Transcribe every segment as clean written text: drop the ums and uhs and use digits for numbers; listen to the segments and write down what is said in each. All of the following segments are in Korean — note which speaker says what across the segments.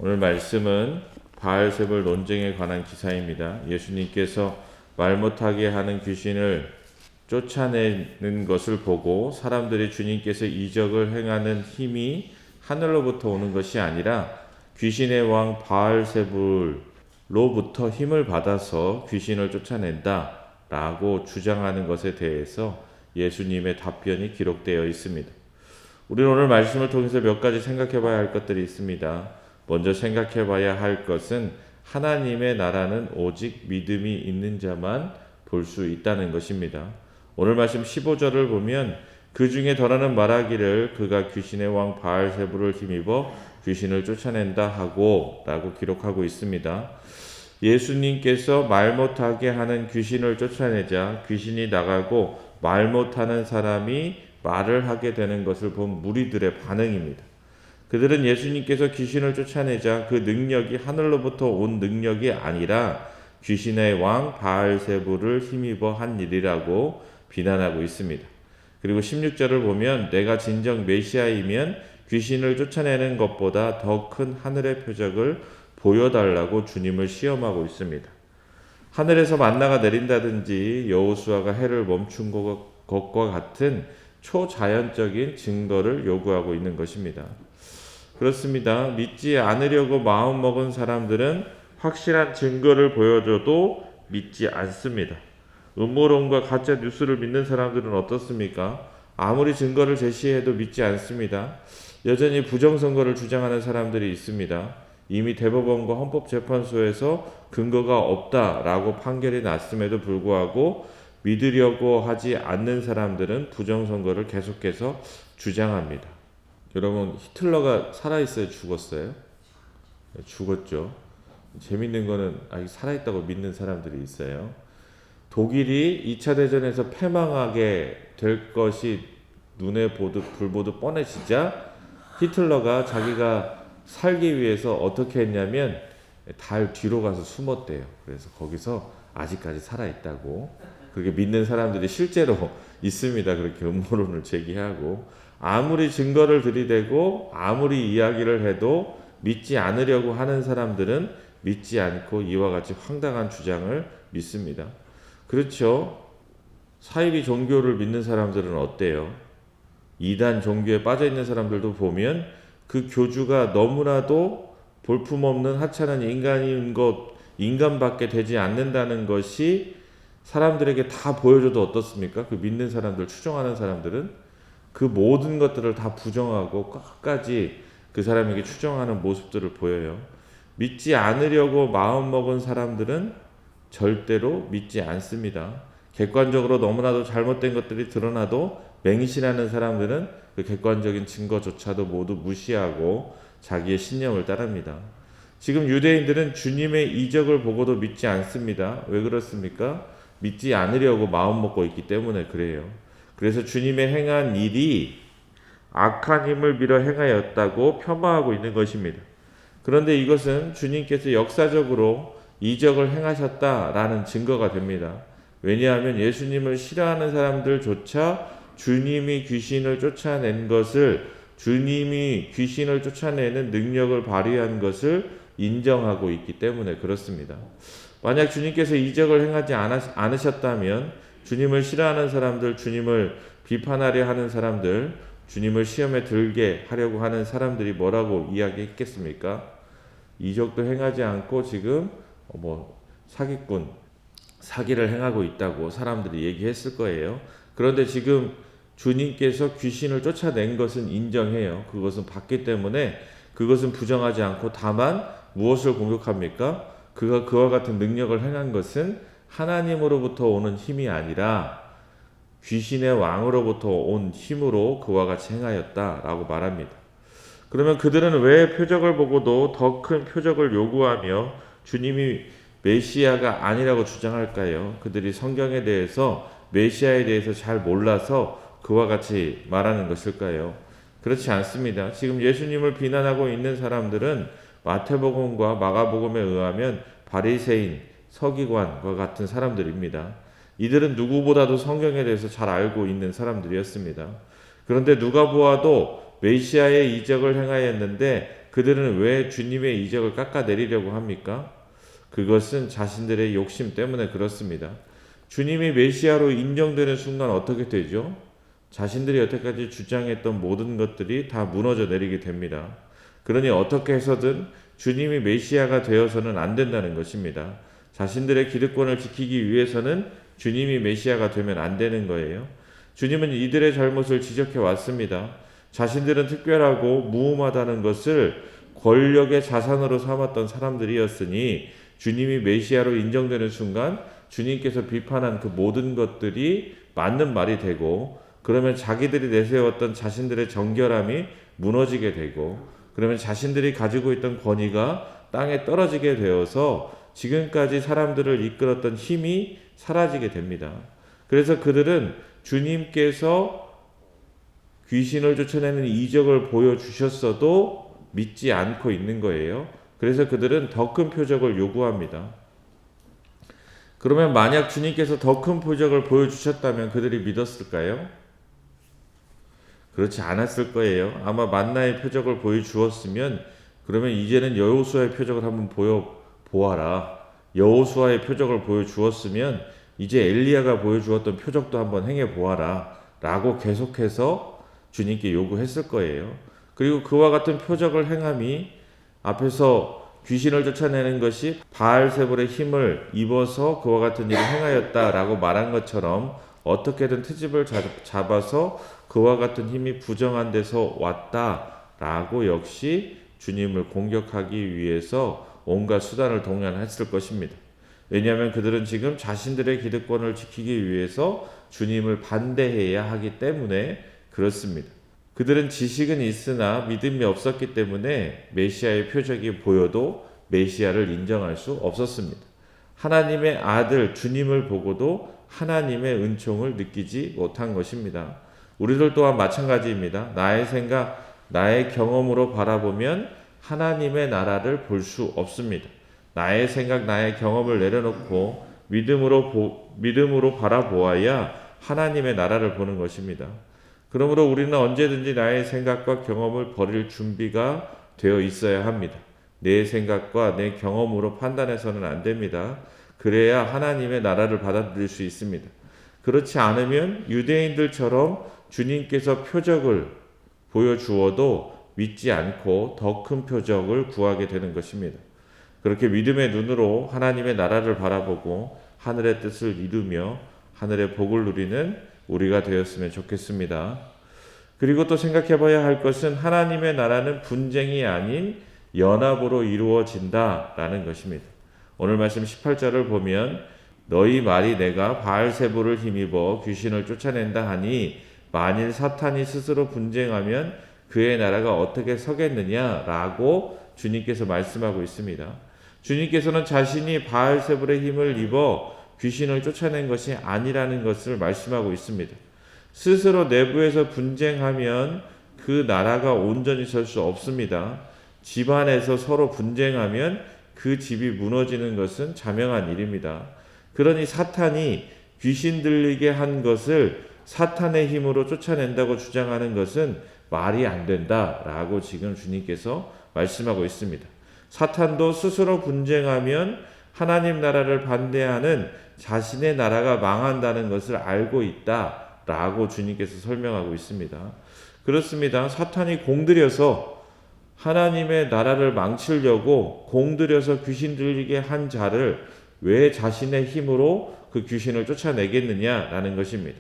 Speaker 1: 오늘 말씀은 바알세불 논쟁에 관한 기사입니다. 예수님께서 말 못하게 하는 귀신을 쫓아내는 것을 보고 사람들이 주님께서 이적을 행하는 힘이 하늘로부터 오는 것이 아니라 귀신의 왕 바알세불로부터 힘을 받아서 귀신을 쫓아낸다 라고 주장하는 것에 대해서 예수님의 답변이 기록되어 있습니다. 우리는 오늘 말씀을 통해서 몇 가지 생각해 봐야 할 것들이 있습니다. 먼저 생각해 봐야 할 것은 하나님의 나라는 오직 믿음이 있는 자만 볼 수 있다는 것입니다. 오늘 말씀 15절을 보면 그 중에 더러는 말하기를 그가 귀신의 왕 바알세불을 힘입어 귀신을 쫓아낸다 하고 라고 기록하고 있습니다. 예수님께서 말 못하게 하는 귀신을 쫓아내자 귀신이 나가고 말 못하는 사람이 말을 하게 되는 것을 본 무리들의 반응입니다. 그들은 예수님께서 귀신을 쫓아내자 그 능력이 하늘로부터 온 능력이 아니라 귀신의 왕 바알세불을 힘입어 한 일이라고 비난하고 있습니다. 그리고 16절을 보면 내가 진정 메시아이면 귀신을 쫓아내는 것보다 더 큰 하늘의 표적을 보여달라고 주님을 시험하고 있습니다. 하늘에서 만나가 내린다든지 여호수아가 해를 멈춘 것과 같은 초자연적인 증거를 요구하고 있는 것입니다. 그렇습니다. 믿지 않으려고 마음먹은 사람들은 확실한 증거를 보여줘도 믿지 않습니다. 음모론과 가짜 뉴스를 믿는 사람들은 어떻습니까? 아무리 증거를 제시해도 믿지 않습니다. 여전히 부정선거를 주장하는 사람들이 있습니다. 이미 대법원과 헌법재판소에서 근거가 없다라고 판결이 났음에도 불구하고 믿으려고 하지 않는 사람들은 부정선거를 계속해서 주장합니다. 여러분, 히틀러가 살아있어요? 죽었어요? 죽었죠. 재밌는 거는 아직 살아있다고 믿는 사람들이 있어요. 독일이 2차 대전에서 패망하게 될 것이 눈에 불보듯 뻔해지자 히틀러가 자기가 살기 위해서 어떻게 했냐면 달 뒤로 가서 숨었대요. 그래서 거기서 아직까지 살아있다고. 그렇게 믿는 사람들이 실제로 있습니다. 그렇게 음모론을 제기하고 아무리 증거를 들이대고 아무리 이야기를 해도 믿지 않으려고 하는 사람들은 믿지 않고 이와 같이 황당한 주장을 믿습니다. 그렇죠. 사이비 종교를 믿는 사람들은 어때요? 이단 종교에 빠져있는 사람들도 보면 그 교주가 너무나도 볼품없는 하찮은 인간인 것, 인간밖에 되지 않는다는 것이 사람들에게 다 보여줘도 어떻습니까? 그 믿는 사람들, 추종하는 사람들은 그 모든 것들을 다 부정하고 끝까지 그 사람에게 추정하는 모습들을 보여요. 믿지 않으려고 마음먹은 사람들은 절대로 믿지 않습니다. 객관적으로 너무나도 잘못된 것들이 드러나도 맹신하는 사람들은 그 객관적인 증거조차도 모두 무시하고 자기의 신념을 따릅니다. 지금 유대인들은 주님의 이적을 보고도 믿지 않습니다. 왜 그렇습니까? 믿지 않으려고 마음먹고 있기 때문에 그래요. 그래서 주님의 행한 일이 악한 힘을 빌어 행하였다고 폄하하고 있는 것입니다. 그런데 이것은 주님께서 역사적으로 이적을 행하셨다라는 증거가 됩니다. 왜냐하면 예수님을 싫어하는 사람들조차 주님이 귀신을 쫓아낸 것을, 주님이 귀신을 쫓아내는 능력을 발휘한 것을 인정하고 있기 때문에 그렇습니다. 만약 주님께서 이적을 행하지 않으셨다면 주님을 싫어하는 사람들, 주님을 비판하려 하는 사람들, 주님을 시험에 들게 하려고 하는 사람들이 뭐라고 이야기했겠습니까? 이적도 행하지 않고 지금 사기꾼, 사기를 행하고 있다고 사람들이 얘기했을 거예요. 그런데 지금 주님께서 귀신을 쫓아낸 것은 인정해요. 그것은 봤기 때문에 그것은 부정하지 않고 다만 무엇을 공격합니까? 그가 그와 같은 능력을 행한 것은 하나님으로부터 오는 힘이 아니라 귀신의 왕으로부터 온 힘으로 그와 같이 행하였다라고 말합니다. 그러면 그들은 왜 표적을 보고도 더 큰 표적을 요구하며 주님이 메시아가 아니라고 주장할까요? 그들이 성경에 대해서 메시아에 대해서 잘 몰라서 그와 같이 말하는 것일까요? 그렇지 않습니다. 지금 예수님을 비난하고 있는 사람들은 마태복음과 마가복음에 의하면 바리새인, 서기관과 같은 사람들입니다. 이들은 누구보다도 성경에 대해서 잘 알고 있는 사람들이었습니다. 그런데 누가 보아도 메시아의 이적을 행하였는데 그 그들은 왜 주님의 이적을 깎아내리려고 합니까? 그것은 자신들의 욕심 때문에 그렇습니다. 주님이 메시아로 인정되는 순간 어떻게 되죠? 자신들이 여태까지 주장했던 모든 것들이 다 무너져 내리게 됩니다. 그러니 어떻게 해서든 주님이 메시아가 되어서는 안 된다는 것입니다. 자신들의 기득권을 지키기 위해서는 주님이 메시아가 되면 안 되는 거예요. 주님은 이들의 잘못을 지적해 왔습니다. 자신들은 특별하고 무음하다는 것을 권력의 자산으로 삼았던 사람들이었으니 주님이 메시아로 인정되는 순간 주님께서 비판한 그 모든 것들이 맞는 말이 되고, 그러면 자기들이 내세웠던 자신들의 정결함이 무너지게 되고, 그러면 자신들이 가지고 있던 권위가 땅에 떨어지게 되어서 지금까지 사람들을 이끌었던 힘이 사라지게 됩니다. 그래서 그들은 주님께서 귀신을 쫓아내는 이적을 보여주셨어도 믿지 않고 있는 거예요. 그래서 그들은 더 큰 표적을 요구합니다. 그러면 만약 주님께서 더 큰 표적을 보여주셨다면 그들이 믿었을까요? 그렇지 않았을 거예요. 아마 만나의 표적을 보여주었으면 그러면 이제는 여호수아의 표적을 한번 보아라. 여호수아의 표적을 보여주었으면 이제 엘리야가 보여주었던 표적도 한번 행해 보아라 라고 계속해서 주님께 요구했을 거예요. 그리고 그와 같은 표적을 행함이 앞에서 귀신을 쫓아내는 것이 바알세불의 힘을 입어서 그와 같은 일을 행하였다라고 말한 것처럼 어떻게든 트집을 잡아서 그와 같은 힘이 부정한 데서 왔다라고 역시 주님을 공격하기 위해서 온갖 수단을 동원했을 것입니다. 왜냐하면 그들은 지금 자신들의 기득권을 지키기 위해서 주님을 반대해야 하기 때문에 그렇습니다. 그들은 지식은 있으나 믿음이 없었기 때문에 메시아의 표적이 보여도 메시아를 인정할 수 없었습니다. 하나님의 아들 주님을 보고도 하나님의 은총을 느끼지 못한 것입니다. 우리들 또한 마찬가지입니다. 나의 생각, 나의 경험으로 바라보면 하나님의 나라를 볼 수 없습니다. 나의 생각, 나의 경험을 내려놓고 믿음으로 바라보아야 하나님의 나라를 보는 것입니다. 그러므로 우리는 언제든지 나의 생각과 경험을 버릴 준비가 되어 있어야 합니다. 내 생각과 내 경험으로 판단해서는 안 됩니다. 그래야 하나님의 나라를 받아들일 수 있습니다. 그렇지 않으면 유대인들처럼 주님께서 표적을 보여주어도 믿지 않고 더 큰 표적을 구하게 되는 것입니다. 그렇게 믿음의 눈으로 하나님의 나라를 바라보고 하늘의 뜻을 이루며 하늘의 복을 누리는 우리가 되었으면 좋겠습니다. 그리고 또 생각해 봐야 할 것은 하나님의 나라는 분쟁이 아닌 연합으로 이루어진다라는 것입니다. 오늘 말씀 18절을 보면 너희 말이 내가 바알세불을 힘입어 귀신을 쫓아낸다 하니 만일 사탄이 스스로 분쟁하면 그의 나라가 어떻게 서겠느냐라고 주님께서 말씀하고 있습니다. 주님께서는 자신이 바알세불의 힘을 입어 귀신을 쫓아낸 것이 아니라는 것을 말씀하고 있습니다. 스스로 내부에서 분쟁하면 그 나라가 온전히 설 수 없습니다. 집안에서 서로 분쟁하면 그 집이 무너지는 것은 자명한 일입니다. 그러니 사탄이 귀신 들리게 한 것을 사탄의 힘으로 쫓아낸다고 주장하는 것은 말이 안 된다라고 지금 주님께서 말씀하고 있습니다. 사탄도 스스로 분쟁하면 하나님 나라를 반대하는 자신의 나라가 망한다는 것을 알고 있다라고 주님께서 설명하고 있습니다. 그렇습니다. 사탄이 공들여서 하나님의 나라를 망치려고 공들여서 귀신 들리게 한 자를 왜 자신의 힘으로 그 귀신을 쫓아내겠느냐라는 것입니다.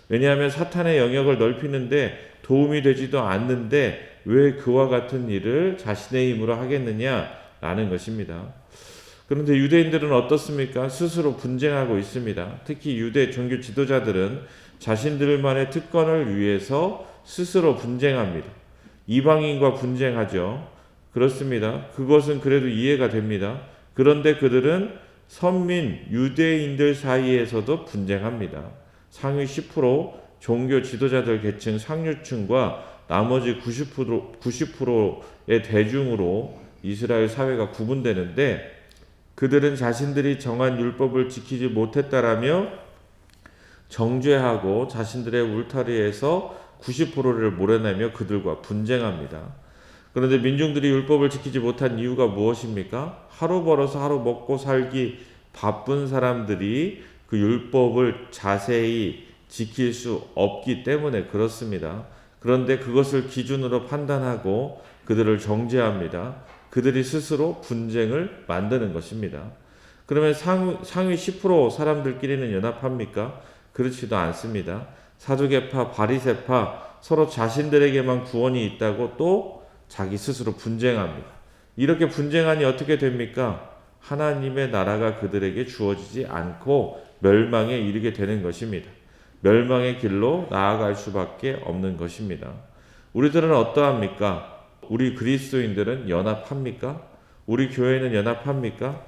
Speaker 1: 왜냐하면 사탄의 영역을 넓히는데 도움이 되지도 않는데 왜 그와 같은 일을 자신의 힘으로 하겠느냐라는 것입니다. 그런데 유대인들은 어떻습니까? 스스로 분쟁하고 있습니다. 특히 유대 종교 지도자들은 자신들만의 특권을 위해서 스스로 분쟁합니다. 이방인과 분쟁하죠. 그렇습니다. 그것은 그래도 이해가 됩니다. 그런데 그들은 선민 유대인들 사이에서도 분쟁합니다. 상위 10% 종교 지도자들 계층 상류층과 나머지 90%의 대중으로 이스라엘 사회가 구분되는데 그들은 자신들이 정한 율법을 지키지 못했다라며 정죄하고 자신들의 울타리에서 90%를 몰아내며 그들과 분쟁합니다. 그런데 민중들이 율법을 지키지 못한 이유가 무엇입니까? 하루 벌어서 하루 먹고 살기 바쁜 사람들이 그 율법을 자세히 지킬 수 없기 때문에 그렇습니다. 그런데 그것을 기준으로 판단하고 그들을 정죄합니다. 그들이 스스로 분쟁을 만드는 것입니다. 그러면 상위 10% 사람들끼리는 연합합니까? 그렇지도 않습니다. 사두개파, 바리새파 서로 자신들에게만 구원이 있다고 또 자기 스스로 분쟁합니다. 이렇게 분쟁하니 어떻게 됩니까? 하나님의 나라가 그들에게 주어지지 않고 멸망에 이르게 되는 것입니다. 멸망의 길로 나아갈 수밖에 없는 것입니다. 우리들은 어떠합니까? 우리 그리스도인들은 연합합니까? 우리 교회는 연합합니까?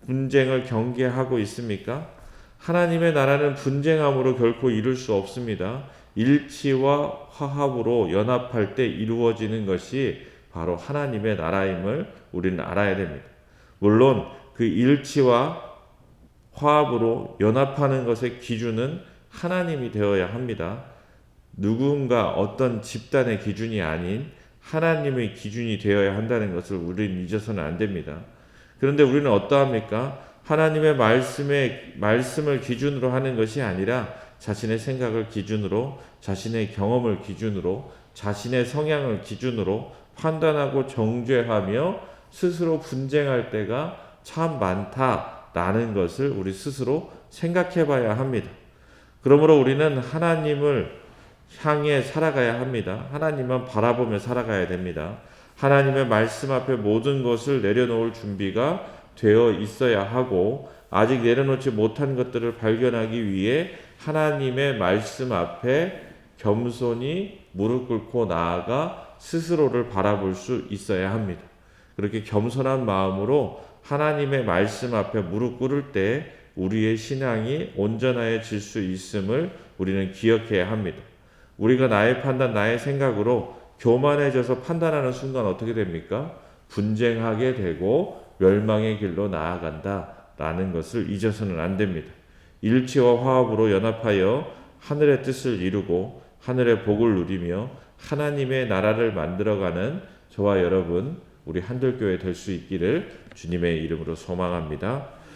Speaker 1: 분쟁을 경계하고 있습니까? 하나님의 나라는 분쟁함으로 결코 이룰 수 없습니다. 일치와 화합으로 연합할 때 이루어지는 것이 바로 하나님의 나라임을 우리는 알아야 됩니다. 물론 그 일치와 화합으로 연합하는 것의 기준은 하나님이 되어야 합니다. 누군가 어떤 집단의 기준이 아닌 하나님의 기준이 되어야 한다는 것을 우리는 잊어서는 안 됩니다. 그런데 우리는 어떠합니까? 하나님의 말씀을 기준으로 하는 것이 아니라 자신의 생각을 기준으로, 자신의 경험을 기준으로, 자신의 성향을 기준으로 판단하고 정죄하며 스스로 분쟁할 때가 참 많다라는 것을 우리 스스로 생각해 봐야 합니다. 그러므로 우리는 하나님을 향해 살아가야 합니다. 하나님만 바라보며 살아가야 됩니다. 하나님의 말씀 앞에 모든 것을 내려놓을 준비가 되어 있어야 하고, 아직 내려놓지 못한 것들을 발견하기 위해 하나님의 말씀 앞에 겸손히 무릎 꿇고 나아가 스스로를 바라볼 수 있어야 합니다. 그렇게 겸손한 마음으로 하나님의 말씀 앞에 무릎 꿇을 때 우리의 신앙이 온전해질 수 있음을 우리는 기억해야 합니다. 우리가 나의 판단, 나의 생각으로 교만해져서 판단하는 순간 어떻게 됩니까? 분쟁하게 되고 멸망의 길로 나아간다라는 것을 잊어서는 안 됩니다. 일치와 화합으로 연합하여 하늘의 뜻을 이루고 하늘의 복을 누리며 하나님의 나라를 만들어가는 저와 여러분, 우리 한들교회 될 수 있기를 주님의 이름으로 소망합니다.